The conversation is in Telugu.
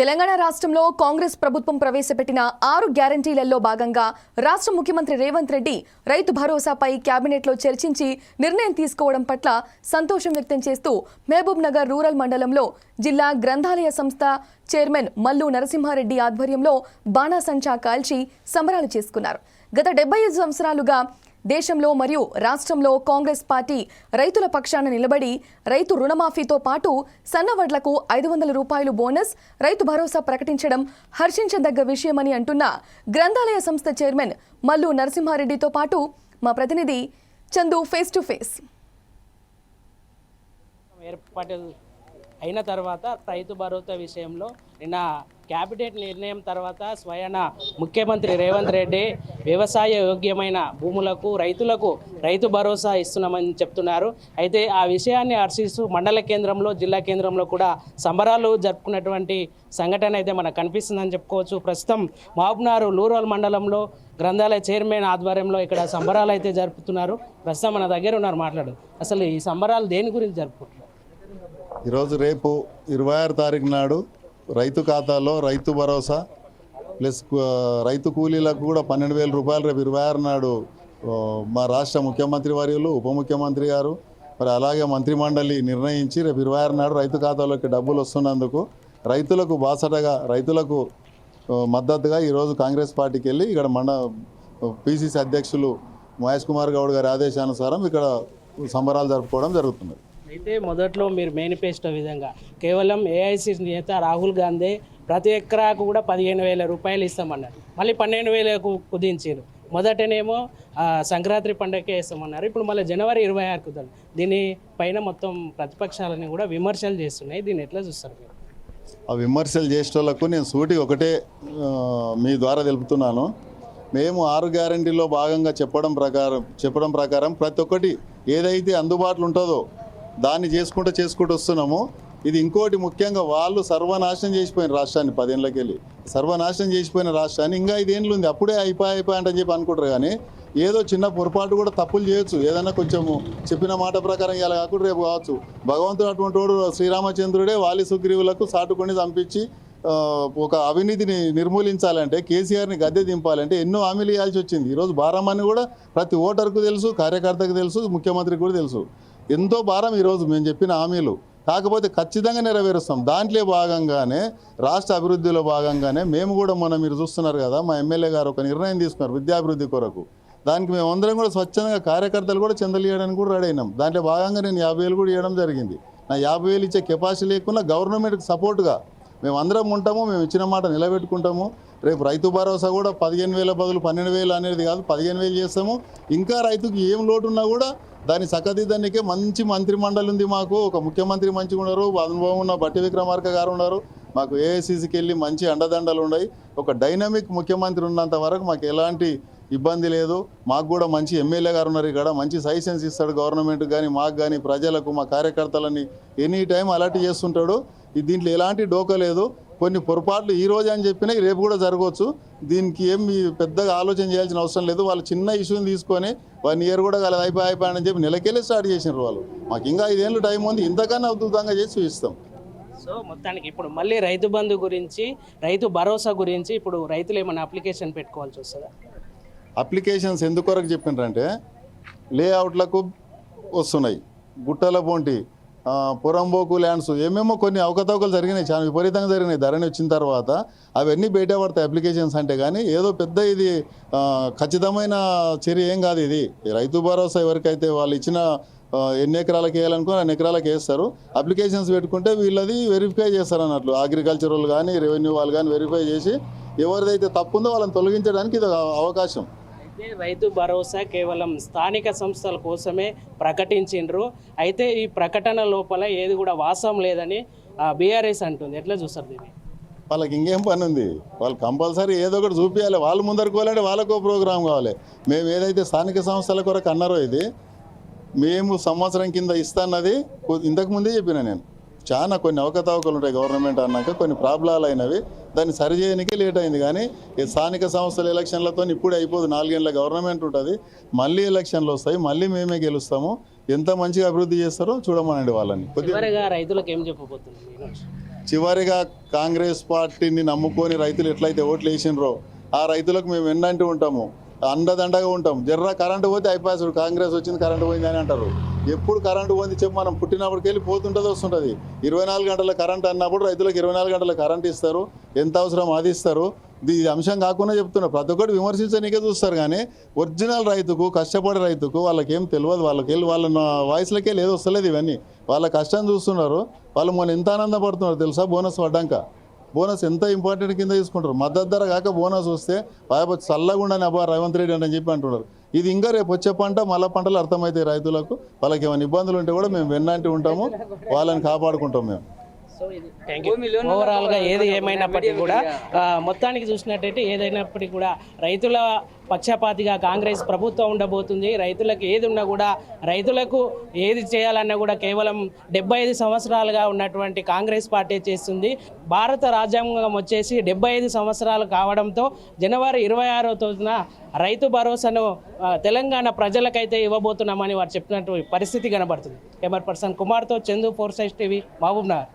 తెలంగాణ రాష్ట్రంలో కాంగ్రెస్ ప్రభుత్వం ప్రవేశపెట్టిన 6 గ్యారంటీలలో భాగంగా రాష్ట్ర ముఖ్యమంత్రి రేవంత్ రెడ్డి రైతు భరోసాపై కేబినెట్లో చర్చించి నిర్ణయం తీసుకోవడం పట్ల సంతోషం వ్యక్తం చేస్తూ మహబూబ్ నగర్ రూరల్ మండలంలో జిల్లా గ్రంథాలయ సంస్థ చైర్మన్ మల్లు నరసింహారెడ్డి ఆధ్వర్యంలో బాణాసంచా కాల్చి సంబరాలు చేసుకున్నారు. గత 75 సంవత్సరాలుగా దేశంలో మరియు రాష్ట్రంలో కాంగ్రెస్ పార్టీ రైతుల పక్షాన నిలబడి రైతు రుణమాఫీతో పాటు సన్నవడ్లకు 500 రూపాయలు బోనస్, రైతు భరోసా ప్రకటించడం హర్షించదగ్గ విషయమని అంటున్న గ్రంథాలయ సంస్థ చైర్మన్ మల్లు నరసింహారెడ్డితో పాటు మా ప్రతినిధి చందు ఫేస్ టు ఫేస్. ఏర్పాటు అయిన తర్వాత రైతు భరోసా విషయంలో నిన్న క్యాబినెట్ నిర్ణయం తర్వాత స్వయాన ముఖ్యమంత్రి రేవంత్ రెడ్డి వ్యవసాయ యోగ్యమైన భూములకు రైతులకు రైతు భరోసా ఇస్తున్నామని చెప్తున్నారు. అయితే ఆ విషయాన్ని హర్షిస్తూ మండల కేంద్రంలో జిల్లా కేంద్రంలో కూడా సంబరాలు జరుపుకున్నటువంటి సంఘటన అయితే మనకు కనిపిస్తుందని చెప్పుకోవచ్చు. ప్రస్తుతం మహబూబ్నగర్ రూరల్ మండలంలో గ్రంథాలయ చైర్మన్ ఆధ్వర్యంలో ఇక్కడ సంబరాలు అయితే జరుపుతున్నారు. ప్రస్తుతం మన దగ్గర ఉన్నారు, మాట్లాడు. అసలు ఈ సంబరాలు దేని గురించి జరుపుకుంటున్నారు? ఈరోజు రేపు 26 తారీఖు నాడు రైతు ఖాతాలో రైతు భరోసా ప్లస్ రైతు కూలీలకు కూడా 12,000 రూపాయలు రేపు 26 నాడు మా రాష్ట్ర ముఖ్యమంత్రి వర్యులు, ఉప ముఖ్యమంత్రి గారు, మరి అలాగే మంత్రిమండలి నిర్ణయించి రేపు 26 నాడు రైతు ఖాతాలోకి డబ్బులు వస్తున్నందుకు రైతులకు బాసటగా, రైతులకు మద్దతుగా ఈరోజు కాంగ్రెస్ పార్టీకి వెళ్ళి ఇక్కడ పిసిసి అధ్యక్షులు మహేష్ కుమార్ గౌడ్ గారి ఆదేశానుసారం ఇక్కడ సంబరాలు జరుపుకోవడం జరుగుతుంది. అయితే మొదట్లో మీరు మేనిఫెస్టో విధంగా కేవలం ఏఐసిసి నేత రాహుల్ గాంధీ ప్రతి ఎకరాకు కూడా 15,000 రూపాయలు ఇస్తామన్నారు. మళ్ళీ 12,000కు కుదించారు. మొదటనేమో సంక్రాంతి పండుగకే ఇస్తామన్నారు. ఇప్పుడు మళ్ళీ జనవరి 26కు దీనిపైన మొత్తం ప్రతిపక్షాలని కూడా విమర్శలు చేస్తున్నాయి. దీన్ని ఎట్లా చూస్తారు మీరు? ఆ విమర్శలు చేసేటోళ్లకు నేను సూటిగా ఒకటే మీ ద్వారా తెలుపుతున్నాను. మేము 6 గ్యారంటీలో భాగంగా చెప్పడం ప్రకారం ప్రతి ఒక్కటి ఏదైతే అందుబాటులో ఉంటుందో దాన్ని చేసుకుంటూ వస్తున్నాము. ఇది ఇంకోటి ముఖ్యంగా వాళ్ళు సర్వనాశనం చేసిపోయిన రాష్ట్రాన్ని 10 ఏళ్ళకి వెళ్ళి సర్వనాశనం చేసిపోయిన రాష్ట్రాన్ని ఇంకా 5 ఏళ్ళు ఉంది అప్పుడే అయిపోయి అని చెప్పి అనుకుంటారు. కానీ ఏదో చిన్న పొరపాటు కూడా తప్పులు చేయొచ్చు. ఏదైనా కొంచెము చెప్పిన మాట ప్రకారం ఇలా కాకుండా రేపు కావచ్చు. భగవంతుడు అటువంటి వాడు శ్రీరామచంద్రుడే వాలి సుగ్రీవులకు సాటుకొని చంపించి ఒక అవినీతిని నిర్మూలించాలంటే, కేసీఆర్ని గద్దె దింపాలంటే ఎన్నో హామీలు ఇవ్వాల్సి వచ్చింది. ఈరోజు భారమని కూడా ప్రతి ఓటర్కు తెలుసు, కార్యకర్తకు తెలుసు, ముఖ్యమంత్రికి కూడా తెలుసు. ఎంతో భారం ఈరోజు మేము చెప్పిన హామీలు. కాకపోతే ఖచ్చితంగా నెరవేరుస్తాం. దాంట్లో భాగంగానే రాష్ట్ర అభివృద్ధిలో భాగంగానే మేము కూడా మీరు చూస్తున్నారు కదా, మా ఎమ్మెల్యే గారు ఒక నిర్ణయం తీసుకున్నారు విద్యాభివృద్ధి కొరకు. దానికి మేమందరం కూడా స్వచ్ఛందంగా కార్యకర్తలు కూడా చందలు ఇవ్వడానికి కూడా రెడీ అయినాం. దాంట్లో భాగంగా నేను 50,000 కూడా ఇవ్వడం జరిగింది. నా 50,000 ఇచ్చే కెపాసిటీ లేకుండా గవర్నమెంట్కి సపోర్ట్గా మేము అందరం ఉంటాము. మేము ఇచ్చిన మాట నిలబెట్టుకుంటాము. రేపు రైతు భరోసా కూడా 15,000 బదులు 12,000 అనేది కాదు, 15,000 చేస్తాము. ఇంకా రైతుకి ఏం లోటు ఉన్నా కూడా దాన్ని చక్కదిద్దడానికే మంచి మంత్రిమండలి ఉంది మాకు. ఒక ముఖ్యమంత్రి మంచిగా ఉన్నారు, అనుభవం ఉన్న బట్టి విక్రమార్క గారు ఉన్నారు. మాకు ఏఐసిసికి వెళ్ళి మంచి అండదండలు ఉన్నాయి. ఒక డైనమిక్ ముఖ్యమంత్రి ఉన్నంత వరకు మాకు ఎలాంటి ఇబ్బంది లేదు. మాకు కూడా మంచి ఎమ్మెల్యే గారు ఉన్నారు. ఇక్కడ మంచి సజెషన్స్ ఇస్తాడు గవర్నమెంట్ కానీ, మాకు కానీ, ప్రజలకు, మా కార్యకర్తలని ఎనీ టైం అలర్ట్ చేస్తుంటాడు. దీంట్లో ఎలాంటి డోకా లేదు. కొన్ని పొరపాట్లు ఈ రోజు అని చెప్పినా రేపు కూడా జరగవచ్చు. దీనికి ఏమి పెద్దగా ఆలోచన చేయాల్సిన అవసరం లేదు. వాళ్ళు చిన్న ఇష్యూని తీసుకొని 1 ఇయర్ కూడా కలదు అయిపోయాయని చెప్పి నెలకెళ్ళి స్టార్ట్ చేసినారు వాళ్ళు. మాకు ఇంకా 5 ఏళ్ళు టైం ఉంది, ఇంతకన్నా అద్భుతంగా చేసి చూపిస్తాం. సో మొత్తానికి ఇప్పుడు మళ్ళీ రైతు బంధు గురించి, రైతు భరోసా గురించి ఇప్పుడు రైతులు ఏమైనా అప్లికేషన్ పెట్టుకోవాల్సి వస్తుందా? అప్లికేషన్స్ ఎందుకొరకు చెప్పిండ్రంటే లేఅవుట్లకు వస్తున్నాయి, గుట్టల పోంటి పురంబోకు ల్యాండ్స్ ఏమేమో కొన్ని అవకతవకలు జరిగినాయి, చాలా విపరీతంగా జరిగినాయి. ధరణి వచ్చిన తర్వాత అవన్నీ బయట పడతాయి అప్లికేషన్స్ అంటే. కానీ ఏదో పెద్ద ఇది ఖచ్చితమైన చర్య ఏం కాదు. ఇది రైతు భరోసా ఎవరికైతే వాళ్ళు ఇచ్చిన ఎన్ని ఎకరాలకు వేయాలనుకో అన్ని ఎకరాలకు వేస్తారు. అప్లికేషన్స్ పెట్టుకుంటే వీళ్ళది వెరిఫై చేస్తారు అన్నట్లు. అగ్రికల్చర్ వాళ్ళు కానీ, రెవెన్యూ వాళ్ళు కానీ వెరిఫై చేసి ఎవరిదైతే తప్పు ఉందో వాళ్ళని తొలగించడానికి ఇది అవకాశం. రైతు భరోసా కేవలం స్థానిక సంస్థల కోసమే ప్రకటించిండ్రు. అయితే ఈ ప్రకటన లోపల ఏది కూడా వాస్తవం లేదని బీఆర్ఎస్ అంటుంది. ఎట్లా చూస్తారు దీన్ని? వాళ్ళకి ఇంకేం పని ఉంది? వాళ్ళు కంపల్సరీ ఏదో ఒకటి చూపించాలి. వాళ్ళు ముందరుకోవాలంటే వాళ్ళకో ప్రోగ్రాం కావాలి. మేము ఏదైతే స్థానిక సంస్థల కొరకు అన్నారో ఇది మేము సంవత్సరం కింద ఇస్తాన్నది ఇంతకుముందే చెప్పిన నేను. చాలా కొన్ని అవకతవకలు ఉంటాయి గవర్నమెంట్ అన్నాక, కొన్ని ప్రాబ్లాలు అయినవి. దాన్ని సరిచేయడానికే లేట్ అయింది. కానీ ఈ స్థానిక సంస్థల ఎలక్షన్లతో ఇప్పుడే అయిపోదు. 4 ఏళ్ళ గవర్నమెంట్ ఉంటుంది, మళ్ళీ ఎలక్షన్లు వస్తాయి, మళ్ళీ మేమే గెలుస్తాము. ఎంత మంచిగా అభివృద్ధి చేస్తారో చూడమనండి వాళ్ళని. రైతులకు ఏం చెప్పబోతున్నారు? చివరిగా కాంగ్రెస్ పార్టీని నమ్ముకొని రైతులు ఎట్లయితే ఓట్లు వేసినరో ఆ రైతులకు మేము ఎన్నంటూ ఉంటాము, అండదండగా ఉంటాం. జర్రా కరెంటు పోతే అయిపోయాడు, కాంగ్రెస్ వచ్చింది కరెంటు పోయింది అని అంటారు. ఎప్పుడు కరెంటు పోయింది చెప్పు, మనం పుట్టినప్పటికి వెళ్ళి పోతుంటుంది వస్తుంటుంది. 24 గంటల కరెంట్ అన్నప్పుడు రైతులకు 24 గంటల కరెంట్ ఇస్తారు, ఎంత అవసరం అది ఇస్తారు. ఇది అంశం కాకుండా చెప్తున్నారు, ప్రతి ఒక్కటి విమర్శించడానికే చూస్తారు. కానీ ఒరిజినల్ రైతుకు, కష్టపడే రైతుకు వాళ్ళకేం తెలియదు. వాళ్ళ వాయిస్లకే లేదు, వస్తలేదు ఇవన్నీ. వాళ్ళ కష్టం చూస్తున్నారు. వాళ్ళు మొన్న ఎంత ఆనందపడుతున్నారు తెలుసా, బోనస్ పడ్డాక. బోనస్ ఎంత ఇంపార్టెంట్ కింద తీసుకుంటారు. మద్దతు ధర కాక బోనస్ వస్తే చల్లగుండని అబ్బా రేవంత్ రెడ్డి అని చెప్పి అంటున్నారు. ఇది ఇంకా రేపు వచ్చే పంట మళ్ళా పంటలు అర్థమవుతాయి రైతులకు. వాళ్ళకి ఏమైనా ఇబ్బందులు ఉంటే కూడా మేము వెన్నంటి ఉంటాము, వాళ్ళని కాపాడుకుంటాం మేము. ఓవరాల్గా ఏది ఏమైనప్పటికీ కూడా మొత్తానికి చూసినట్టయితే ఏదైనప్పటికీ కూడా రైతుల పక్షపాతిగా కాంగ్రెస్ ప్రభుత్వం ఉండబోతుంది. రైతులకు ఏది ఉన్నా కూడా, రైతులకు ఏది చేయాలన్నా కూడా కేవలం 75 సంవత్సరాలుగా ఉన్నటువంటి కాంగ్రెస్ పార్టీ చేస్తుంది. భారత రాజ్యాంగం వచ్చేసి 75 సంవత్సరాలు కావడంతో జనవరి 26వ తేదీన రైతు భరోసాను తెలంగాణ ప్రజలకైతే ఇవ్వబోతున్నామని వారు చెప్పినట్టు పరిస్థితి కనబడుతుంది. కెమెరా పర్సన్ కుమార్తో చందు, 4 Sides TV, మహబూబ్ నగర్.